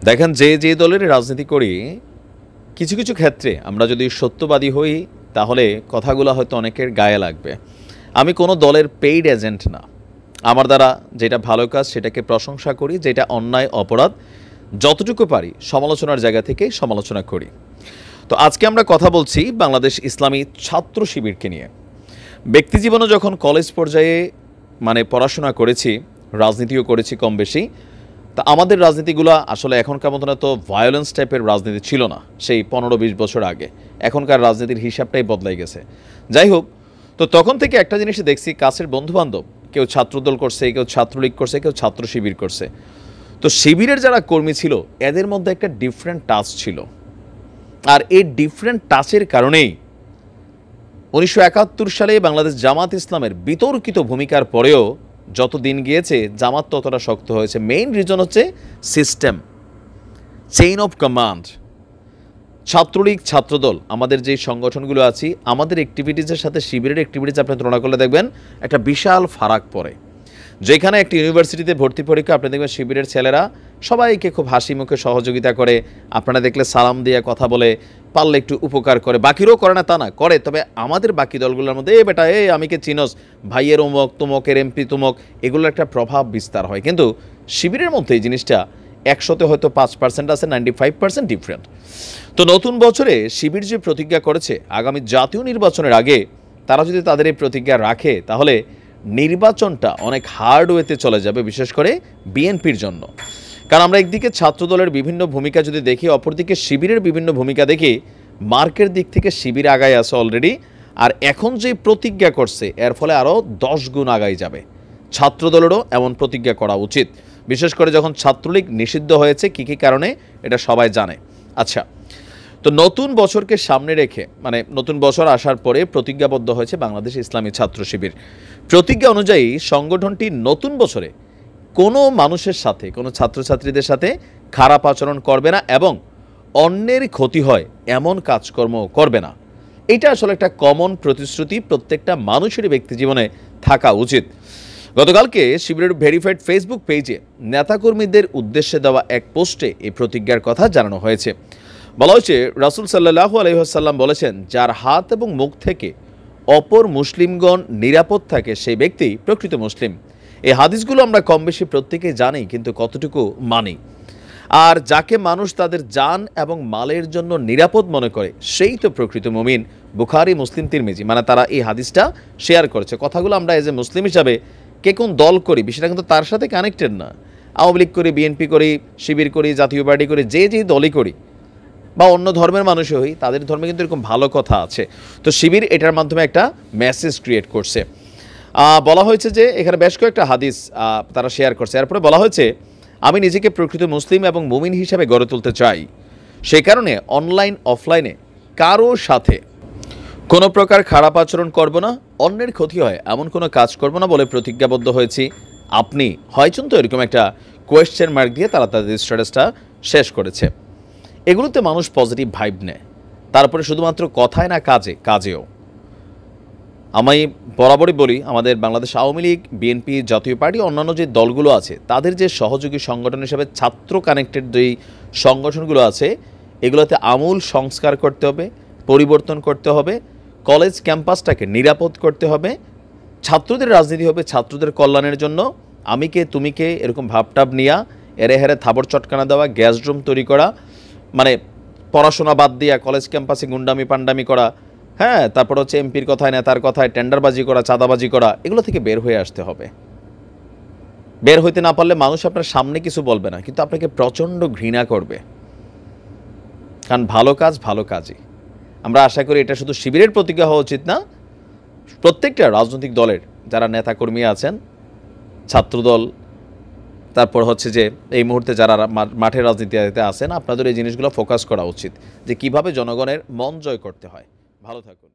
দেখেন, যে দলের রাজনীতি করি, কিছু কিছু ক্ষেত্রে আমরা যদি সত্যবাদী হই তাহলে কথাগুলো হয়তো অনেকের গায়ে লাগবে। আমি কোনো দলের পেইড এজেন্ট না। আমার দ্বারা যেটা ভালো কাজ সেটাকে প্রশংসা করি, যেটা অন্যায় অপরাধ যতটুকু পারি সমালোচনার জায়গা থেকে সমালোচনা করি। তো আজকে আমরা কথা বলছি বাংলাদেশ ইসলামী ছাত্র শিবিরকে নিয়ে। ব্যক্তি জীবনে যখন কলেজ পর্যায়ে পড়াশোনা করেছি, রাজনীতিও করেছি কম বেশি, তা আমাদের রাজনীতিগুলো আসলে এখনকার মতো এত ভায়োলেন্স টাইপের রাজনীতি ছিল না সেই 15-20 বছর আগে। এখনকার রাজনীতির হিসাবটাই বদলাই গেছে। যাই হোক, তো তখন থেকে একটা জিনিসই দেখছি, কাছের বন্ধুবান্ধব কেউ ছাত্রদল করছে, কেউ ছাত্রলীগ করছে, কেউ ছাত্র শিবির করছে। তো শিবিরের যারা কর্মী ছিল এদের মধ্যে একটা ডিফারেন্ট টাচ ছিল। আর এই ডিফারেন্ট টাচের কারণেই 1971 সালে বাংলাদেশ জামাত ইসলামের বিতর্কিত ভূমিকার পরেও যত দিন গিয়েছে জামাত ততটা শক্ত হয়েছে। মেইন রিজন হচ্ছে system, chain of command. Chhatra League, Chhatra Dal, আমাদের যে সংগঠনগুলো আছে, আমাদের অ্যাক্টিভিটিসের সাথে শিবিরের অ্যাক্টিভিটিস আপনি তুলনা করলে দেখবেন একটা বিশাল ফারাক পড়ে। যেখানে একটি ইউনিভার্সিটিতে ভর্তি পরীক্ষা, আপনি দেখবেন শিবিরের ছেলেরা সবাইকে খুব হাসি মুখে সহযোগিতা করে, আপনারা দেখলে সালাম দিয়ে কথা বলে, পারলে একটু উপকার করে। বাকিরাও করে না তা না, করে। তবে আমাদের বাকি দলগুলোর মধ্যে বেটা আমিকে চিনস, ভাইয়ের অমুক, তুমকের এমপি তুমক, এগুলোর একটা প্রভাব বিস্তার হয়। কিন্তু শিবিরের মধ্যে এই জিনিসটা 100-তে হয়তো 5% আছে, 95% ডিফারেন্ট। তো নতুন বছরে শিবির যে প্রতিজ্ঞা করেছে আগামী জাতীয় নির্বাচনের আগে তারা যদি তাদের এই প্রতিজ্ঞা রাখে তাহলে নির্বাচনটা অনেক হার্ড ওয়েতে চলে যাবে, বিশেষ করে বিএনপির জন্য। কারণ আমরা একদিকে ছাত্রদলের বিভিন্ন ভূমিকা যদি দেখি, অপরদিকে শিবিরের বিভিন্ন ভূমিকা দেখি, মার্কের দিক থেকে শিবির আগায় আছে অলরেডি। আর এখন যে প্রতিজ্ঞা করছে এর ফলে আরও 10 গুণ আগায় যাবে। ছাত্রদলেরও এমন প্রতিজ্ঞা করা উচিত, বিশেষ করে যখন ছাত্রলীগ নিষিদ্ধ হয়েছে কী কী কারণে, এটা সবাই জানে। আচ্ছা, তো নতুন বছরকে সামনে রেখে নতুন বছর আসার পরে প্রতিজ্ঞাবদ্ধ হয়েছে বাংলাদেশ ইসলামী ছাত্র শিবির। প্রতিজ্ঞা অনুযায়ী সংগঠনটি নতুন বছরে কোনো মানুষের সাথে, কোনো ছাত্রছাত্রীদের সাথে খারাপ আচরণ করবে না এবং অন্যের ক্ষতি হয় এমন কাজকর্ম করবে না। এটা আসলে একটা কমন প্রতিশ্রুতি প্রত্যেকটা মানুষেরই ব্যক্তি জীবনে থাকা উচিত। গতকালকে শিবিরের ভেরিফাইড ফেসবুক পেজে নেতাকর্মীদের উদ্দেশ্যে দেওয়া এক পোস্টে এই প্রতিজ্ঞার কথা জানানো হয়েছে। বলা হয়েছে, রাসূল সাল্লাল্লাহু আলাইহি ওয়াসাল্লাম বলেছেন, যার হাত এবং মুখ থেকে অপর মুসলিমগণ নিরাপদ থাকে সেই ব্যক্তি প্রকৃত মুসলিম। এই হাদিসগুলো আমরা কম বেশি প্রত্যেকেই জানি, কিন্তু কতটুকু মানি। আর যাকে মানুষ তাদের জান এবং মালের জন্য নিরাপদ মনে করে সেই তো প্রকৃত মুমিন। বুখারী, মুসলিম, তিরমিজি, তারা এই হাদিসটা শেয়ার করেছে। কথাগুলো আমরা এজ এ মুসলিম হিসাবে কে কোন দল করি বিষয়টা কিন্তু তার সাথে কানেক্টেড না। আওয়ামী লীগ করি, বিএনপি করি, শিবির করি, জাতীয় পার্টি করি, যে দলই করি বা অন্য ধর্মের মানুষই হই, তাদের ধর্মে কিন্তু এরকম ভালো কথা আছে। তো শিবির এটার মাধ্যমে একটা মেসেজ ক্রিয়েট করছে। বলা হয়েছে যে এখানে বেশ কয়েকটা হাদিস তারা শেয়ার করছে। এরপরে বলা হয়েছে, আমি নিজেকে প্রকৃত মুসলিম এবং মুমিন হিসাবে গড়ে তুলতে চাই। সেই কারণে অনলাইন অফলাইনে কারো সাথে কোনো প্রকার খারাপ আচরণ করব না, অন্যের ক্ষতি হয় এমন কোনো কাজ করব না বলে প্রতিজ্ঞাবদ্ধ হয়েছি। আপনি হয়চুন তো, এরকম একটা কোয়েশ্চেন মার্ক দিয়ে তারা তাদের স্ট্যাটাসটা শেষ করেছে। এগুলোতে মানুষ পজিটিভ ভাইব নেয়। তারপরে শুধুমাত্র কথায় না, কাজেও। আমি বরাবরই বলি, আমাদের বাংলাদেশ আওয়ামী লীগ, বিএনপি, জাতীয় পার্টি, অন্যান্য যে দলগুলো আছে তাদের যে সহযোগী সংগঠন হিসেবে ছাত্র কানেক্টেড যেই সংগঠনগুলো আছে, এগুলোতে আমূল সংস্কার করতে হবে, পরিবর্তন করতে হবে। কলেজ ক্যাম্পাসটাকে নিরাপদ করতে হবে। ছাত্রদের রাজনীতি হবে ছাত্রদের কল্যাণের জন্য। আমি কে তুমি কে এরকম ভাবটাব নিয়া এরে হেরে থাবর চটকানা দেওয়া, গ্যাস ড্রুম তৈরি করা, পড়াশোনা বাদ দিয়া কলেজ ক্যাম্পাসে গুন্ডামি পান্ডামি করা, হ্যাঁ, তারপর হচ্ছে এমপির কথায়, নেতার কথায় টেন্ডারবাজি করা, চাঁদাবাজি করা, এগুলো থেকে বের হয়ে আসতে হবে। বের হইতে না পারলে মানুষ আপনার সামনে কিছু বলবে না, কিন্তু আপনাকে প্রচণ্ড ঘৃণা করবে। কারণ ভালো কাজ ভালো কাজই। আমরা আশা করি এটা শুধু শিবিরের প্রতিজ্ঞা হওয়া উচিত না, প্রত্যেকটা রাজনৈতিক দলের যারা নেতাকর্মী আছেন, ছাত্রদল, তারপর হচ্ছে যে এই মুহূর্তে যারা মাঠের রাজনীতিতে আছেন, আপনাদের এই জিনিসগুলো ফোকাস করা উচিত যে কিভাবে জনগণের মন জয় করতে হয়। ভালো থাকুন।